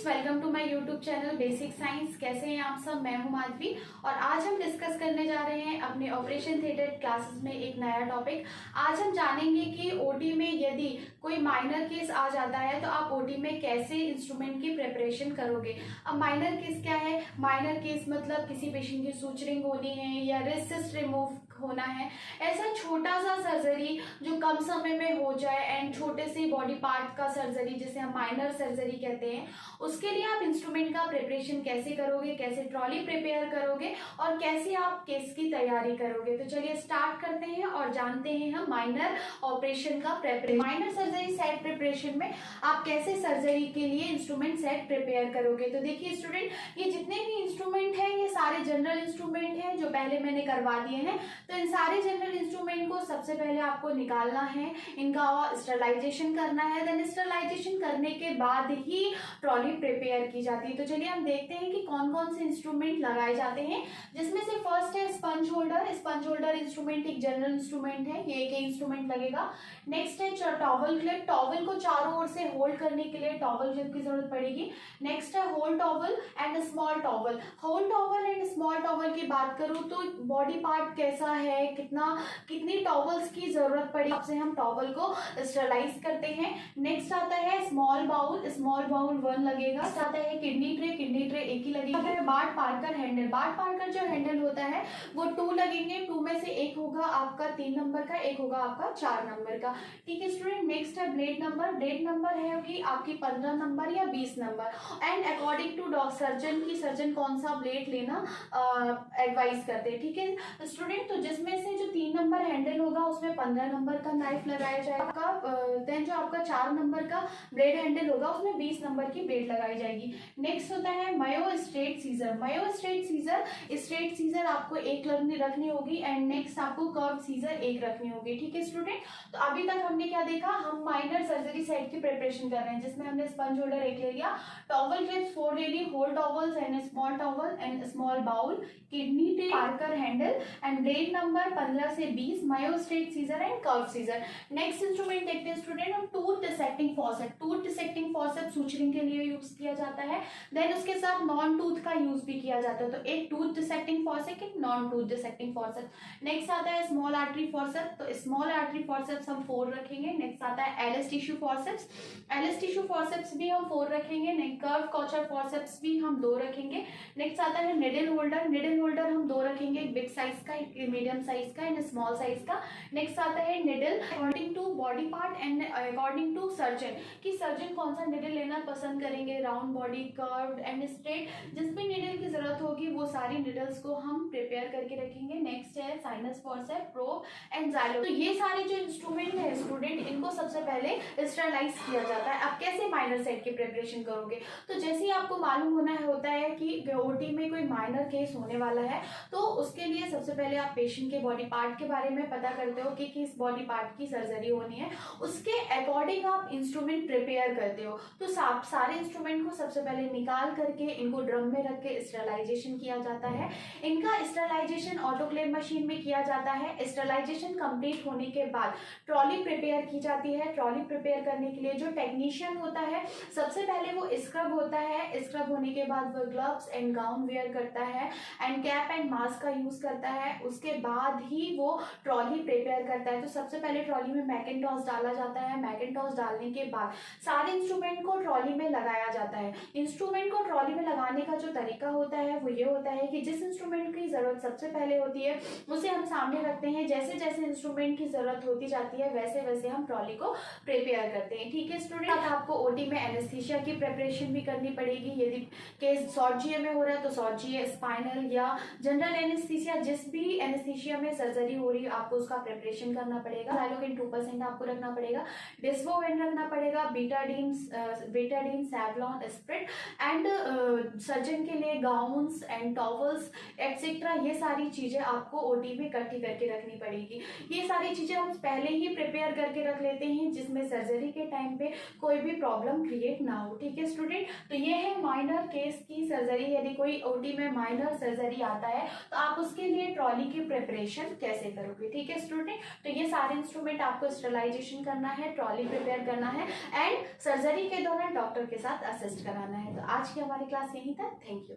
Students, welcome to my YouTube channel basic science. कैसे हैं आप सब? मैं हूं माधवी और आज हम डिस्कस करने जा रहे हैं अपने ऑपरेशन थिएटर क्लासेस में एक नया टॉपिक। आज हम जानेंगे कि ओटी में यदि कोई माइनर केस आ जाता है तो आप ओटी में कैसे इंस्ट्रूमेंट की प्रिपरेशन करोगे। अब माइनर केस क्या है? माइनर केस मतलब किसी पेशेंट की सूचरिंग होनी है या रिस्ट रिमूव होना है, ऐसा छोटा सा सर्जरी जो कम समय में हो जाए एंड छोटे से बॉडी पार्ट का सर्जरी जिसे हम माइनर सर्जरी कहते हैं, उसके लिए आप इंस्ट्रूमेंट का प्रिपरेशन कैसे करोगे, कैसे ट्रॉली प्रिपेयर करोगे और कैसे आप केस की तैयारी करोगे। तो चलिए स्टार्ट करते हैं और जानते हैं हम माइनर ऑपरेशन का preparation. Minor surgery set preparation में आप कैसे सर्जरी के लिए इंस्ट्रूमेंट सेट प्रिपेयर करोगे। तो देखिए स्टूडेंट, ये जितने भी इंस्ट्रूमेंट हैं ये सारे जनरल इंस्ट्रूमेंट हैं जो पहले मैंने करवा दिए हैं। तो इन सारे जनरल इंस्ट्रूमेंट को सबसे पहले आपको निकालना है, इनका स्टरलाइजेशन करना है। देन स्टरलाइजेशन करने के बाद ही ट्रॉली प्रिपेयर की जाती है। तो चलिए हम देखते हैं कि कौन कौन से इंस्ट्रूमेंट लगाए जाते हैं, जिसमें से फर्स्ट है sponge holder. Sponge holder instrument एक जनरल इंस्ट्रूमेंट है, ये एक इंस्ट्रूमेंट लगेगा। नेक्स्ट है टॉवल क्लिप। टॉवल को चारों ओर से होल्ड करने के लिए टॉवल क्लिप की जरूरत पड़ेगी। नेक्स्ट है hole towel and small towel. Hole towel and small towel की बात करूं तो बॉडी पार्ट कैसा है, कितनी टॉवल्स की जरूरत पड़ी, आपसे हम टॉवल को स्टरलाइज करते हैं। नेक्स्ट आता है स्मॉल बाउल। स्मॉल बाउल 1 लगेगा। नेक्स्ट आता है किडनी ट्रे। किडनी ट्रे 1 ही लगेगी। BART Parker handle. BART Parker जो हैंडल होता है वो 2 लगेंगे। 2 में से एक होगा आपका 3 नंबर का, एक होगा आपका 4 नंबर का। ठीक है स्टूडेंट। नेक्स्ट है ब्लेड नंबर। ब्लेड नंबर है होगी आपकी 15 नंबर या 20 number and according to surgeon की सर्जन कौन सा ब्लेड लेना एडवाइस करते हैं। ठीक है स्टूडेंट। तो जिसमें से जो 3 नंबर हैंडल होगा उसमें 15 नंबर का नाइफ लगाया जाएगा। देन जो आपका 4 नंबर का ब्लेड हैंडल होगा उसमें 20 नंबर की ब्लेड लगाई जाएगी। नेक्स्ट होता है मायो स्ट्रेट सीजर। मायो स्ट्रेट सीजर, स्ट्रेट सीजर आपको 1 रखनी होगी एंड नेक्स्ट आपको कर्व सीजर 1 रखनी होगी। ठीक है स्टूडेंट। तो अभी तक हमने क्या देखा, हम माइनर सर्जरी सेट की प्रिपरेशन कर रहे हैं जिसमें हमने स्पंज होल्डर 1 ले लिया, टॉवल क्लिप्स 4 ले ली, whole towels and small towel and small bowl, kidney tray, Parker handle and blade number 15 से 20, Mayo straight scissor and curve scissor. Next instrument देखते हैं स्टूडेंट, हम tooth dissecting forcep. Tooth dissecting forcep suturing के लिए use किया जाता है। Then उसके साथ नॉन टूथ का यूज भी किया जाता है। तो एक टूथ डिसेक्टिंग फॉर्सेप, एक non tooth dissecting forcep. Next आता है स्मॉल आर्टरी फॉर्सेप। तो स्मॉल आर्टरी फॉर्सेप्स हम 4 रखेंगे। नेक्स्ट आता है Allis tissue forceps. Allis tissue forceps भी हम 4 रखेंगे। नेक्स्ट कर्व कॉचर फॉर्सेप्स भी हम 2 रखेंगे। नेक्स्ट आता है निडल होल्डर। निडल होल्डर हम 2 रखेंगे, एक बिग साइज का, एक मीडियम साइज का एंड स्मॉल साइज का। नेक्स्ट आता है needle according to body part and according to surgeon, कि सर्जन कौन सा निडल लेना पसंद करेंगे, round body, curved and straight. जिस भी निडल की जरूरत होगी वो सारी निडल्स को हम प्रिपेयर करके रखेंगे। नेक्स्ट है sinus forceps, probe and Xylo. तो ये सारे जो इंस्ट्रूमेंट है स्टूडेंट, इनको सबसे पहले स्टरलाइज किया जाता है। अब कैसे माइनर सेट की प्रिपरेशन करोगे, तो जैसे ही आपको मालूम होता है कि ओटी में कोई माइनर केस होने वाला है तो उसके लिए सबसे पहले आप पेशेंट के बॉडी पार्ट के बारे में पता करते हो कि किस बॉडी पार्ट की सर्जरी होनी है, उसके अकॉर्डिंग आप इंस्ट्रूमेंट प्रिपेयर करते हो। तो सारे इंस्ट्रूमेंट को सबसे पहले निकाल करके इनको ड्रम में रख के स्टरलाइजेशन किया जाता है। इनका स्टरलाइजेशन ऑटोक्लेव मशीन में किया जाता है। स्टरलाइजेशन कंप्लीट होने के बाद ट्रॉली प्रिपेयर की जाती है। ट्रॉली प्रिपेयर करने के लिए जो टेक्नीशियन होता है सबसे पहले वो स्क्रब होता है। स्क्रब होने के बाद वो ग्लव्स एंड गाउन वेयर करता है एंड कैप एंड मास्क का यूज करता है। उसके बाद ही वो ट्रॉली प्रिपेयर करता है। तो सबसे पहले ट्रॉली में मैकेंटॉस डाला जाता है। मैकेंटॉस डालने के बाद सारे इंस्ट्रूमेंट को ट्रॉली में लगाया जाता है। इंस्ट्रूमेंट को ट्रॉली में लगाने का जो तरीका होता है वो ये होता है कि जिस इंस्ट्रूमेंट की जरूरत सबसे पहले होती है उसे हम सामने रखते हैं। जैसे जैसे इंस्ट्रूमेंट की जरूरत होती जाती है वैसे वैसे हम ट्रॉली को प्रिपेयर करते हैं। ठीक है स्टूडेंट। आपको ओटी में एनेस्थीसिया की प्रिपरेशन भी करनी पड़ेगी। यदि केस शॉर्ट जीए में हो रहा है तो शॉर्ट जीए, स्पाइनल या जनरल एनेस्थीसिया, जिस भी एनेस्थीसिया में सर्जरी हो रही है आपको उसका प्रिपरेशन करना पड़ेगा। जाइलोकेन 2% आपको रखना पड़ेगा, डिस्वोवेन रखना पड़ेगा, Betadine, Savlon, spirit and surgeon के लिए गाउन्स एंड टॉवल्स एक्सेट्रा। ये सारी चीजें आपको ओटी में इकट्ठी करके रखनी पड़ेगी। ये सारी चीजें हम पहले ही प्रिपेयर करके रख लेते हैं हैं जिसमें सर्जरी के टाइम पे कोई भी प्रॉब्लम क्रिएट ना हो। ठीक है स्टूडेंट, तो ये है माइनर केस की सर्जरी। यदि कोई ओटी में माइनर सर्जरी आता है तो आप उसके लिए ट्रॉली की प्रिपरेशन कैसे करोगे। ठीक है स्टूडेंट, तो ये सारे इंस्ट्रूमेंट आपको स्टरलाइजेशन करना है, ट्रॉली प्रिपेयर करना है एंड सर्जरी के दौरान डॉक्टर के साथ असिस्ट कराना है। तो आज की हमारी क्लास यहीं तक। Thank you.